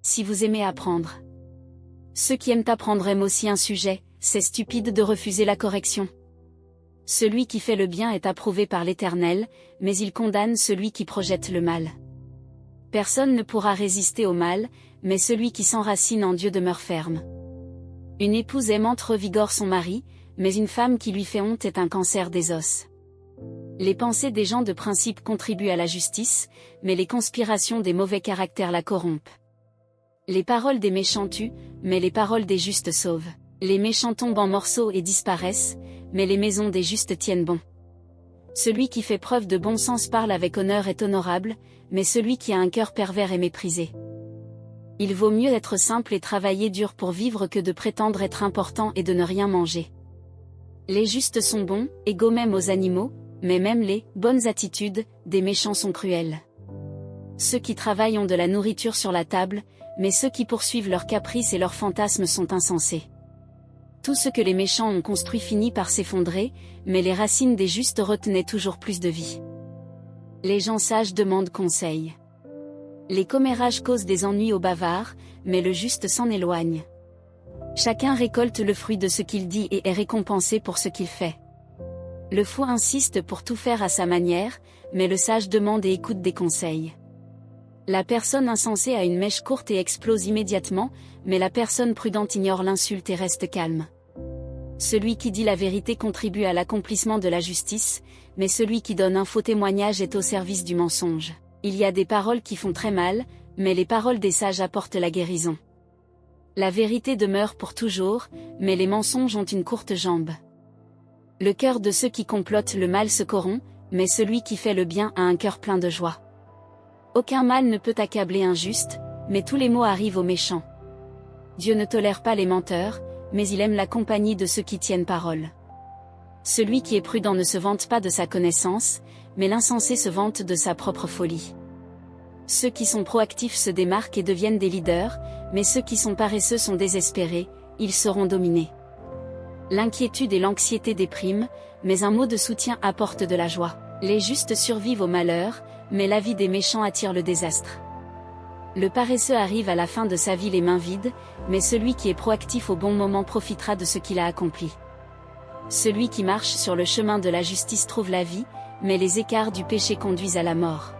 si vous aimez apprendre. Ceux qui aiment apprendre aiment aussi un sujet, c'est stupide de refuser la correction. Celui qui fait le bien est approuvé par l'Éternel, mais il condamne celui qui projette le mal. Personne ne pourra résister au mal, mais celui qui s'enracine en Dieu demeure ferme. Une épouse aimante revigore son mari, mais une femme qui lui fait honte est un cancer des os. Les pensées des gens de principe contribuent à la justice, mais les conspirations des mauvais caractères la corrompent. Les paroles des méchants tuent, mais les paroles des justes sauvent. Les méchants tombent en morceaux et disparaissent, mais les maisons des justes tiennent bon. Celui qui fait preuve de bon sens parle avec honneur est honorable, mais celui qui a un cœur pervers est méprisé. Il vaut mieux être simple et travailler dur pour vivre que de prétendre être important et de ne rien manger. Les justes sont bons, égaux même aux animaux, mais même les bonnes attitudes des méchants sont cruelles. Ceux qui travaillent ont de la nourriture sur la table, mais ceux qui poursuivent leurs caprices et leurs fantasmes sont insensés. Tout ce que les méchants ont construit finit par s'effondrer, mais les racines des justes retenaient toujours plus de vie. Les gens sages demandent conseil. Les commérages causent des ennuis aux bavards, mais le juste s'en éloigne. Chacun récolte le fruit de ce qu'il dit et est récompensé pour ce qu'il fait. Le fou insiste pour tout faire à sa manière, mais le sage demande et écoute des conseils. La personne insensée a une mèche courte et explose immédiatement, mais la personne prudente ignore l'insulte et reste calme. Celui qui dit la vérité contribue à l'accomplissement de la justice, mais celui qui donne un faux témoignage est au service du mensonge. Il y a des paroles qui font très mal, mais les paroles des sages apportent la guérison. La vérité demeure pour toujours, mais les mensonges ont une courte jambe. Le cœur de ceux qui complotent le mal se corrompt, mais celui qui fait le bien a un cœur plein de joie. Aucun mal ne peut accabler un juste, mais tous les maux arrivent aux méchants. Dieu ne tolère pas les menteurs, mais il aime la compagnie de ceux qui tiennent parole. Celui qui est prudent ne se vante pas de sa connaissance, mais l'insensé se vante de sa propre folie. Ceux qui sont proactifs se démarquent et deviennent des leaders, mais ceux qui sont paresseux sont désespérés, ils seront dominés. L'inquiétude et l'anxiété dépriment, mais un mot de soutien apporte de la joie. Les justes survivent au malheur, mais la vie des méchants attire le désastre. Le paresseux arrive à la fin de sa vie les mains vides, mais celui qui est proactif au bon moment profitera de ce qu'il a accompli. Celui qui marche sur le chemin de la justice trouve la vie, mais les écarts du péché conduisent à la mort.